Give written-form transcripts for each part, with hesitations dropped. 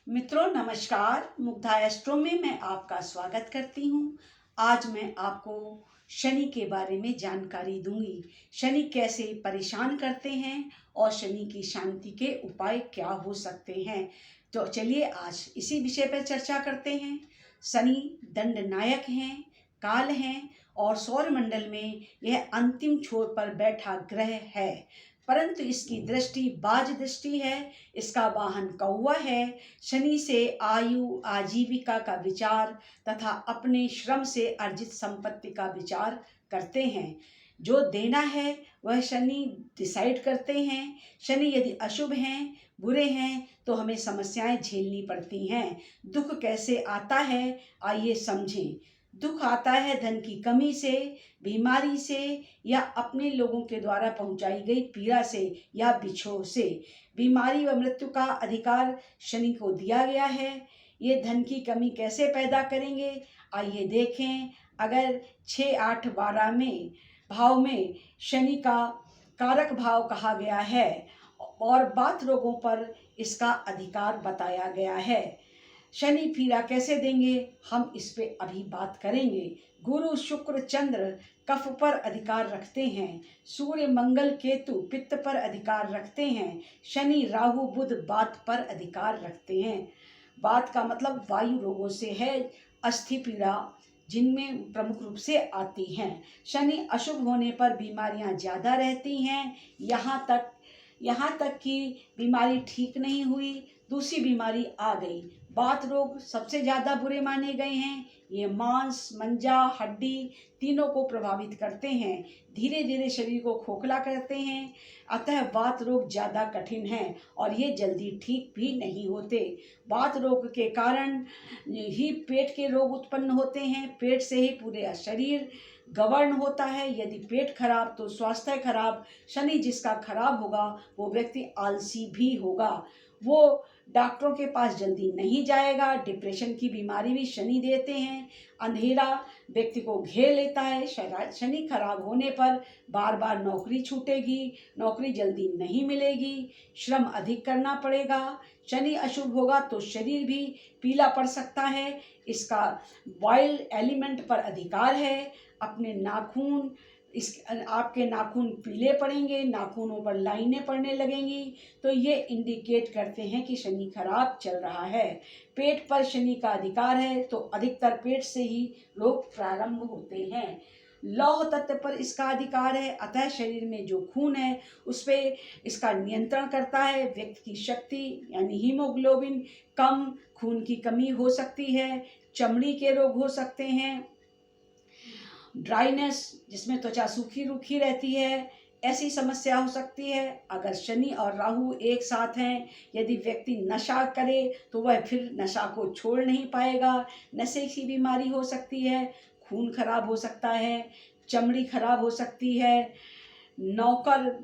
मित्रों नमस्कार। मुग्धा एस्ट्रो में मैं आपका स्वागत करती हूँ। आज मैं आपको शनि के बारे में जानकारी दूंगी। शनि कैसे परेशान करते हैं और शनि की शांति के उपाय क्या हो सकते हैं। तो चलिए आज इसी विषय पर चर्चा करते हैं। शनि दंडनायक हैं, काल हैं और सौरमंडल में यह अंतिम छोर पर बैठा ग्रह है, परंतु इसकी दृष्टि बाज दृष्टि है। इसका वाहन कौवा है। शनि से आयु, आजीविका का विचार तथा अपने श्रम से अर्जित संपत्ति का विचार करते हैं। जो देना है वह शनि डिसाइड करते हैं। शनि यदि अशुभ हैं, बुरे हैं, तो हमें समस्याएं झेलनी पड़ती हैं। दुख कैसे आता है, आइए समझें। दुख आता है धन की कमी से, बीमारी से या अपने लोगों के द्वारा पहुंचाई गई पीड़ा से या बिछोह से। बीमारी व मृत्यु का अधिकार शनि को दिया गया है। ये धन की कमी कैसे पैदा करेंगे, आइए देखें। अगर 6, 8, 12 में भाव में शनि का कारक भाव कहा गया है और बात रोगों पर इसका अधिकार बताया गया है। शनि पीड़ा कैसे देंगे, हम इस पे अभी बात करेंगे। गुरु, शुक्र, चंद्र कफ पर अधिकार रखते हैं। सूर्य, मंगल, केतु पित्त पर अधिकार रखते हैं। शनि, राहु, बुध बात पर अधिकार रखते हैं। बात का मतलब वायु रोगों से है, अस्थि पीड़ा जिनमें प्रमुख रूप से आती हैं। शनि अशुभ होने पर बीमारियां ज़्यादा रहती हैं। यहाँ तक कि बीमारी ठीक नहीं हुई, दूसरी बीमारी आ गई। बात रोग सबसे ज़्यादा बुरे माने गए हैं। ये मांस, मज्जा, हड्डी तीनों को प्रभावित करते हैं। धीरे धीरे शरीर को खोखला करते हैं। अतः बात रोग ज़्यादा कठिन है और ये जल्दी ठीक भी नहीं होते। बात रोग के कारण ही पेट के रोग उत्पन्न होते हैं। पेट से ही पूरे शरीर गवर्न होता है। यदि पेट खराब तो स्वास्थ्य खराब। शनि जिसका खराब होगा वो व्यक्ति आलसी भी होगा। वो डॉक्टरों के पास जल्दी नहीं जाएगा। डिप्रेशन की बीमारी भी शनि देते हैं। अंधेरा व्यक्ति को घेर लेता है। शनि खराब होने पर बार बार नौकरी छूटेगी, नौकरी जल्दी नहीं मिलेगी, श्रम अधिक करना पड़ेगा। शनि अशुभ होगा तो शरीर भी पीला पड़ सकता है। इसका वाइल्ड एलिमेंट पर अधिकार है। अपने नाखून आपके नाखून पीले पड़ेंगे, नाखूनों पर लाइनें पड़ने लगेंगी, तो ये इंडिकेट करते हैं कि शनि खराब चल रहा है। पेट पर शनि का अधिकार है तो अधिकतर पेट से ही रोग प्रारंभ होते हैं। लौह तत्व पर इसका अधिकार है, अतः शरीर में जो खून है उस पर इसका नियंत्रण करता है। व्यक्ति की शक्ति यानी हीमोग्लोबिन कम, खून की कमी हो सकती है। चमड़ी के रोग हो सकते हैं। ड्राइनेस जिसमें त्वचा सूखी रूखी रहती है, ऐसी समस्या हो सकती है। अगर शनि और राहु एक साथ हैं, यदि व्यक्ति नशा करे तो वह फिर नशा को छोड़ नहीं पाएगा। नशे की बीमारी हो सकती है, खून खराब हो सकता है, चमड़ी खराब हो सकती है। नौकर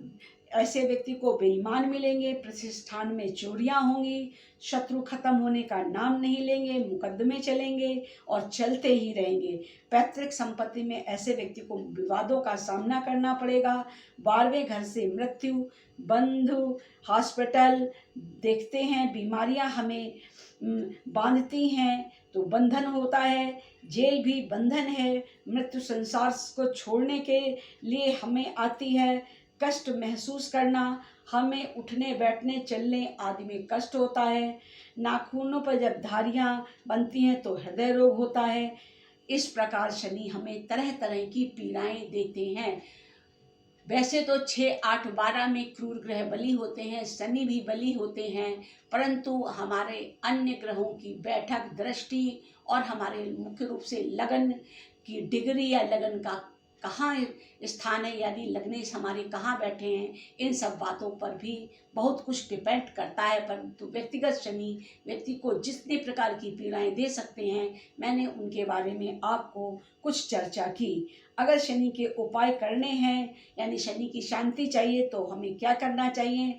ऐसे व्यक्ति को बेईमान मिलेंगे। प्रतिष्ठान में चोरियां होंगी। शत्रु खत्म होने का नाम नहीं लेंगे। मुकदमे चलेंगे और चलते ही रहेंगे। पैतृक संपत्ति में ऐसे व्यक्ति को विवादों का सामना करना पड़ेगा। 12वें घर से मृत्यु, बंधु, हॉस्पिटल देखते हैं। बीमारियां हमें बांधती हैं तो बंधन होता है। जेल भी बंधन है। मृत्यु संसार को छोड़ने के लिए हमें आती है। कष्ट महसूस करना, हमें उठने बैठने चलने आदि में कष्ट होता है। नाखूनों पर जब धारियां बनती हैं तो हृदय रोग होता है। इस प्रकार शनि हमें तरह तरह की पीड़ाएं देते हैं। वैसे तो 6, 8, 12 में क्रूर ग्रह बली होते हैं, शनि भी बली होते हैं, परंतु हमारे अन्य ग्रहों की बैठक, दृष्टि और हमारे मुख्य रूप से लगन की डिग्री या लगन का कहाँ स्थान है, यानी लग्नेश हमारे कहाँ बैठे हैं, इन सब बातों पर भी बहुत कुछ डिपेंड करता है। परंतु व्यक्तिगत शनि व्यक्ति को जितने प्रकार की पीड़ाएं दे सकते हैं, मैंने उनके बारे में आपको कुछ चर्चा की। अगर शनि के उपाय करने हैं यानी शनि की शांति चाहिए तो हमें क्या करना चाहिए।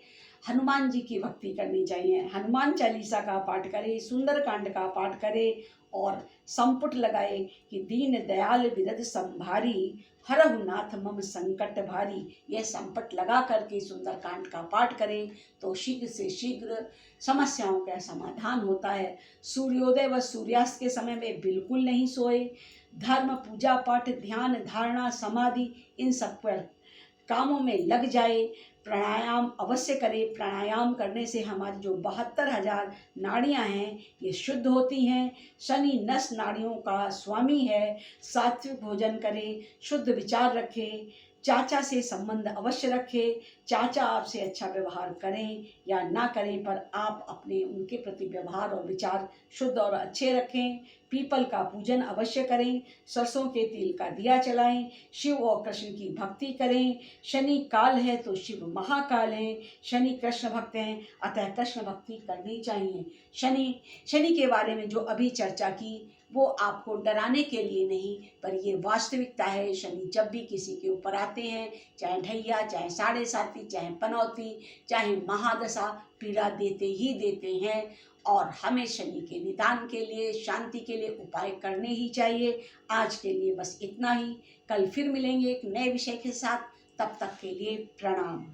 हनुमान जी की भक्ति करनी चाहिए। हनुमान चालीसा का पाठ करें, सुंदरकांड का पाठ करें और संपुट लगाए कि दीन दयाल विरद संभारी, हरहु नाथ मम संकट भारी। यह संपट लगा करके सुंदरकांड का पाठ करें तो शीघ्र से शीघ्र समस्याओं का समाधान होता है। सूर्योदय व सूर्यास्त के समय में बिल्कुल नहीं सोए। धर्म, पूजा पाठ, ध्यान, धारणा, समाधि, इन सब पर कामों में लग जाए। प्राणायाम अवश्य करें। प्राणायाम करने से हमारी जो 72,000 नाड़ियां हैं ये शुद्ध होती हैं। शनि नस नाड़ियों का स्वामी है। सात्विक भोजन करें, शुद्ध विचार रखें, चाचा से संबंध अवश्य रखें। चाचा आपसे अच्छा व्यवहार करें या ना करें, पर आप अपने उनके प्रति व्यवहार और विचार शुद्ध और अच्छे रखें। पीपल का पूजन अवश्य करें। सरसों के तेल का दिया जलाएं। शिव और कृष्ण की भक्ति करें। शनि काल है तो शिव महाकाल हैं। शनि कृष्ण भक्त हैं, अतः कृष्ण भक्ति करनी चाहिए। शनि के बारे में जो अभी चर्चा की वो आपको डराने के लिए नहीं, पर ये वास्तविकता है। शनि जब भी किसी के ऊपर आते हैं, चाहे ढैया, चाहे साढ़े साती, चाहे पनौती, चाहे महादशा, पीड़ा देते ही देते हैं। और हमें शनि के निदान के लिए, शांति के लिए उपाय करने ही चाहिए। आज के लिए बस इतना ही। कल फिर मिलेंगे एक नए विषय के साथ। तब तक के लिए प्रणाम।